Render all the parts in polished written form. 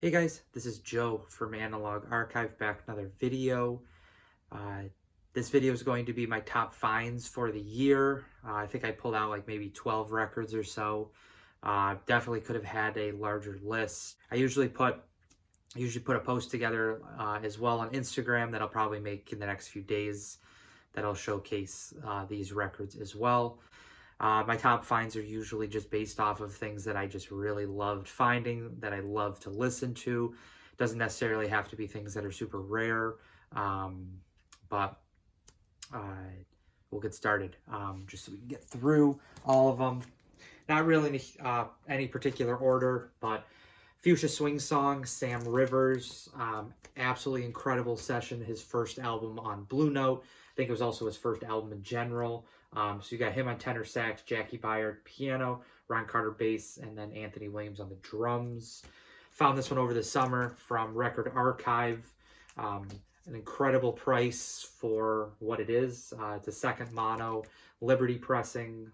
Hey guys, this is Joe from Analog Archive, back with another video. Uh, this video is going to be my top finds for the year. I think I pulled out like maybe 12 records or so. Definitely could have had a larger list. I usually put a post together as well on Instagram that I'll probably make in the next few days that'll showcase these records as well. My top finds are usually just based off of things that I just really loved finding, that I love to listen to. Doesn't necessarily have to be things that are super rare, um, but uh, we'll get started just so we can get through all of them. Not really in any particular order, but Fuchsia Swing Song, Sam Rivers, absolutely incredible session. His first album on Blue Note. I think it was also his first album in general. So you got him on tenor sax, Jackie Byard piano, Ron Carter bass, and then Anthony Williams on the drums. Found this one over the summer from Record Archive. An incredible price for what it is. It's a second mono, Liberty pressing,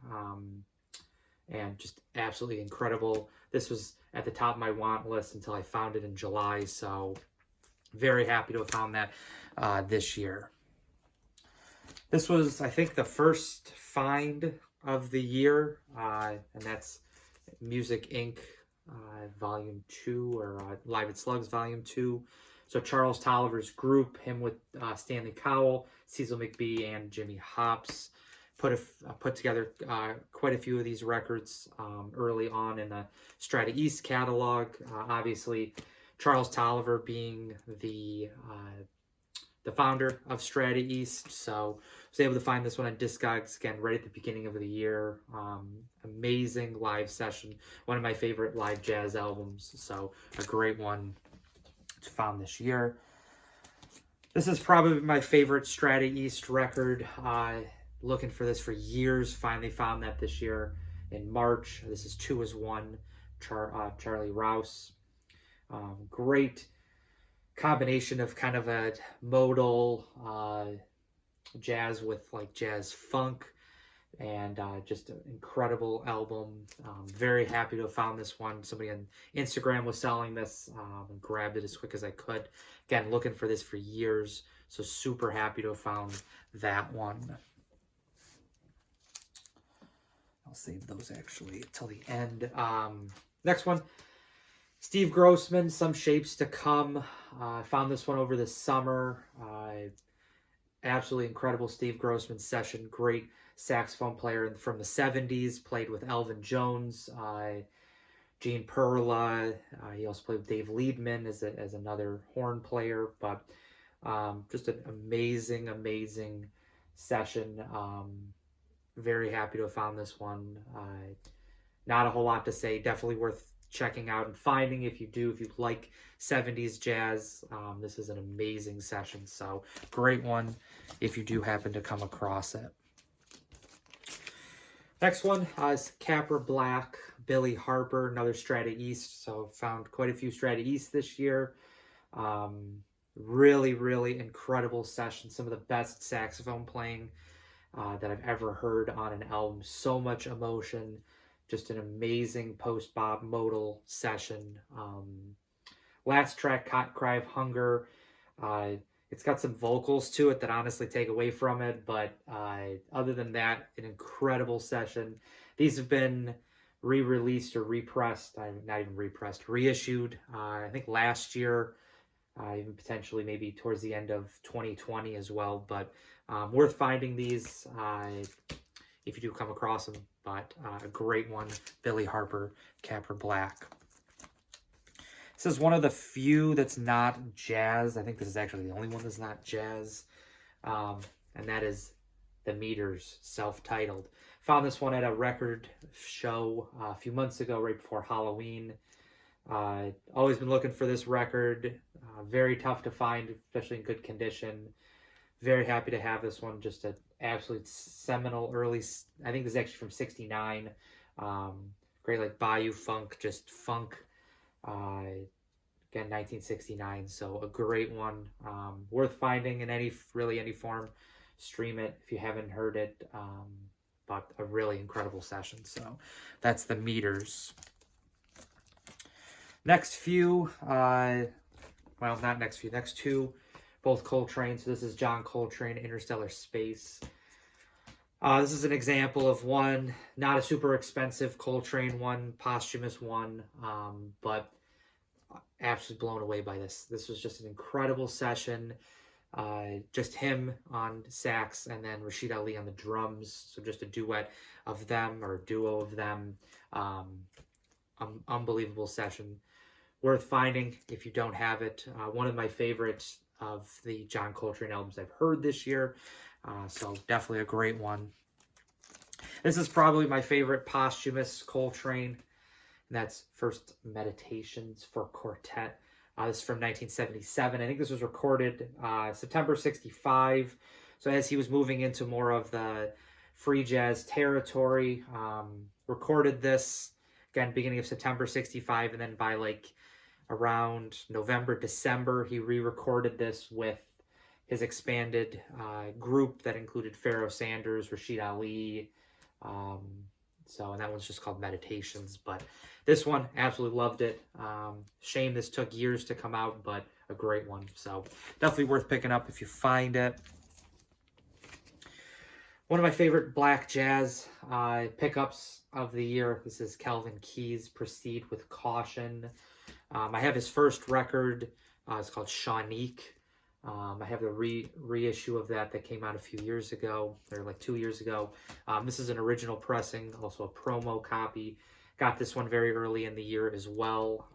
and just absolutely incredible. This was at the top of my want list until I found it in July, so very happy to have found that this year. This was, I think, the first find of the year, and that's Music Inc. Volume 2, or Live at Slugs Volume 2. So Charles Tolliver's group, him with Stanley Cowell, Cecil McBee, and Jimmy Hops, put together quite a few of these records early on in the Strata East catalog. Obviously, Charles Tolliver being the founder of Strata East, so I was able to find this one on Discogs again right at the beginning of the year. Amazing live session, one of my favorite live jazz albums, so a great one to found this year. This is probably my favorite Strata East record. Looking for this for years, finally found that this year in March. This is 2 as 1, Charlie Rouse. Great combination of kind of a modal jazz with like jazz funk, and just an incredible album. Very happy to have found this one. Somebody on Instagram was selling this, and grabbed it as quick as I could. Again, looking for this for years, so super happy to have found that one. I'll save those actually till the end. Next one, Steve Grossman, Some Shapes to Come. I found this one over the summer. Absolutely incredible Steve Grossman session. Great saxophone player from the 70s. Played with Elvin Jones, Gene Perla. He also played with Dave Liebman as another horn player. But just an amazing session. Very happy to have found this one. Not a whole lot to say. Definitely worth checking out and finding if you like 70s jazz. This is an amazing session, so great one if you do happen to come across it. Next one is Capra Black, Billy Harper, another Strata East. So found quite a few Strata East this year. Really incredible session. Some of the best saxophone playing that I've ever heard on an album. So much emotion. Just an amazing post-bop modal session. Last track, Cry of Hunger. It's got some vocals to it that honestly take away from it, but other than that, an incredible session. These have been re-released or repressed, not even repressed, reissued, I think last year, even potentially maybe towards the end of 2020 as well, but worth finding these if you do come across them, but a great one, Billy Harper, Capra Black. This is one of the few that's not jazz. I think this is actually the only one that's not jazz, and that is The Meters, self-titled. Found this one at a record show a few months ago, right before Halloween. Always been looking for this record. Very tough to find, especially in good condition. Very happy to have this one. Just an absolute seminal early, I think this is actually from 69. Great like Bayou funk, just funk. Again, 1969. So a great one. Worth finding in any form. Stream it if you haven't heard it. But a really incredible session. So that's The Meters. Next few, well, not next few, next two, both Coltrane. So this is John Coltrane, Interstellar Space. This is an example of one, not a super expensive Coltrane one, posthumous one, but absolutely blown away by this. This was just an incredible session. Just him on sax and then Rashid Ali on the drums. So just a duet of them, or a duo of them. Unbelievable session. Worth finding if you don't have it. One of my favorites of the John Coltrane albums I've heard this year. So definitely a great one. This is probably my favorite posthumous Coltrane. And that's First Meditations for Quartet. This is from 1977. I think this was recorded September 65. So as he was moving into more of the free jazz territory, recorded this, again, beginning of September 65. And then by like around November, December, he re-recorded this with his expanded group that included Pharoah Sanders, Rashid Ali. And that one's just called Meditations. But this one, absolutely loved it. Shame this took years to come out, but a great one. So definitely worth picking up if you find it. One of my favorite black jazz pickups of the year. This is Kelvin Keys, Proceed with Caution. I have his first record. It's called Shaunique. I have the reissue of that came out a few years ago, or like 2 years ago. This is an original pressing, also a promo copy. Got this one very early in the year as well.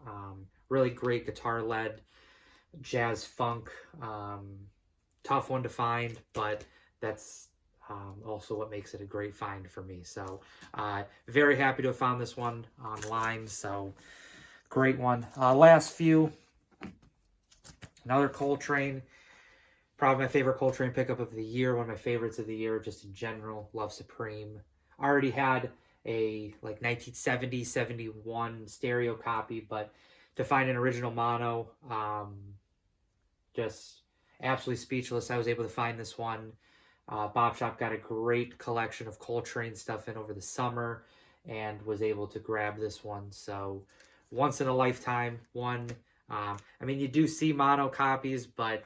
Really great guitar-led jazz funk. Tough one to find, but that's also what makes it a great find for me. So very happy to have found this one online. So great one. Last few. Another Coltrane. Probably my favorite Coltrane pickup of the year. One of my favorites of the year, just in general. Love Supreme. I already had a like 1970, 71 stereo copy, but to find an original mono, just absolutely speechless. I was able to find this one. Bob Shop got a great collection of Coltrane stuff in over the summer and was able to grab this one. So once in a lifetime one. I mean, you do see mono copies, but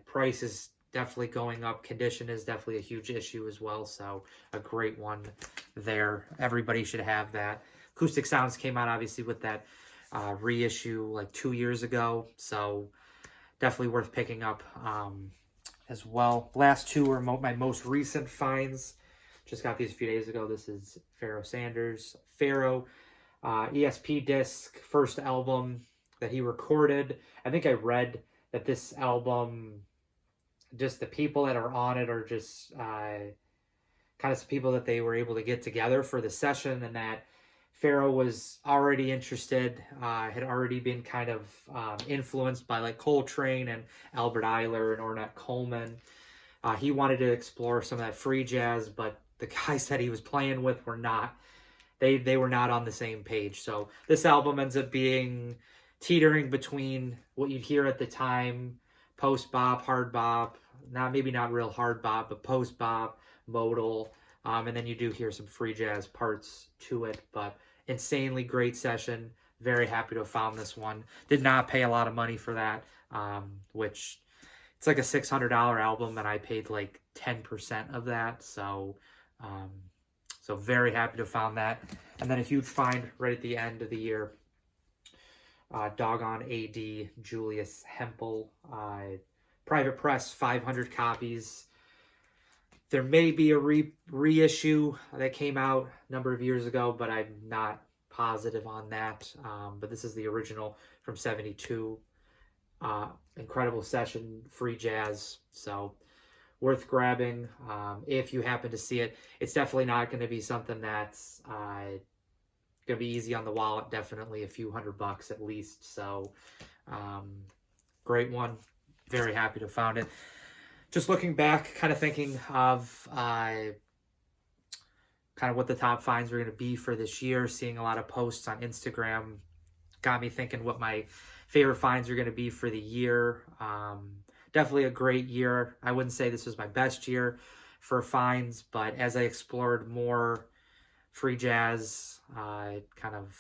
price is definitely going up. Condition is definitely a huge issue as well. So a great one there. Everybody should have that. Acoustic Sounds came out obviously with that reissue like 2 years ago. So definitely worth picking up as well. Last two are my most recent finds. Just got these a few days ago. This is Pharoah Sanders. Pharoah, ESP disc, first album that he recorded. I think I read that this album, just the people that are on it are just kind of some people that they were able to get together for the session, and that Pharoah was already interested, had already been kind of influenced by like Coltrane and Albert Ayler and Ornette Coleman. He wanted to explore some of that free jazz, but the guys that he was playing with were not. They were not on the same page. So this album ends up being teetering between what you'd hear at the time, post-bop, hard bop, maybe not real hard bop, but post-bop, modal, and then you do hear some free jazz parts to it, but insanely great session. Very happy to have found this one. Did not pay a lot of money for that, which it's like a $600 album, and I paid like 10% of that, so very happy to have found that. And then a huge find right at the end of the year. Doggone AD, Julius Hempel, Private Press, 500 copies. There may be a reissue that came out a number of years ago, but I'm not positive on that. But this is the original from 72. Incredible session, free jazz, so worth grabbing if you happen to see it. It's definitely not going to be something that's gonna be easy on the wallet. Definitely a few $100 at least. So great one. Very happy to have found it. Just looking back, kind of thinking of kind of what the top finds were going to be for this year. Seeing a lot of posts on Instagram got me thinking what my favorite finds are going to be for the year. Definitely a great year. I wouldn't say this was my best year for finds, but as I explored more free jazz, kind of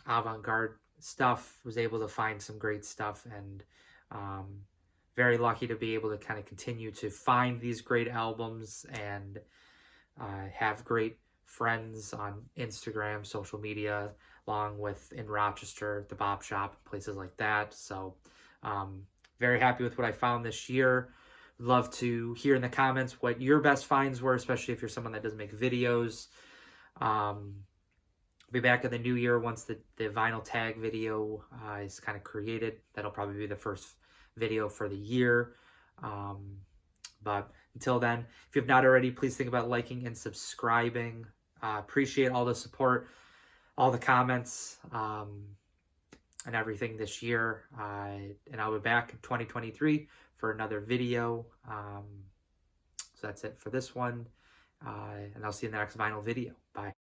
avant-garde stuff, was able to find some great stuff, and very lucky to be able to kind of continue to find these great albums and have great friends on Instagram, social media, along with in Rochester, the Bop Shop, places like that. So very happy with what I found this year. Love to hear in the comments what your best finds were, especially if you're someone that doesn't make videos. Be back in the new year once the vinyl tag video is kind of created. That'll probably be the first video for the year. But until then, if you have not already, please think about liking and subscribing. Appreciate all the support, all the comments, and everything this year. And I'll be back in 2023 for another video. So that's it for this one. And I'll see you in the next vinyl video. Bye.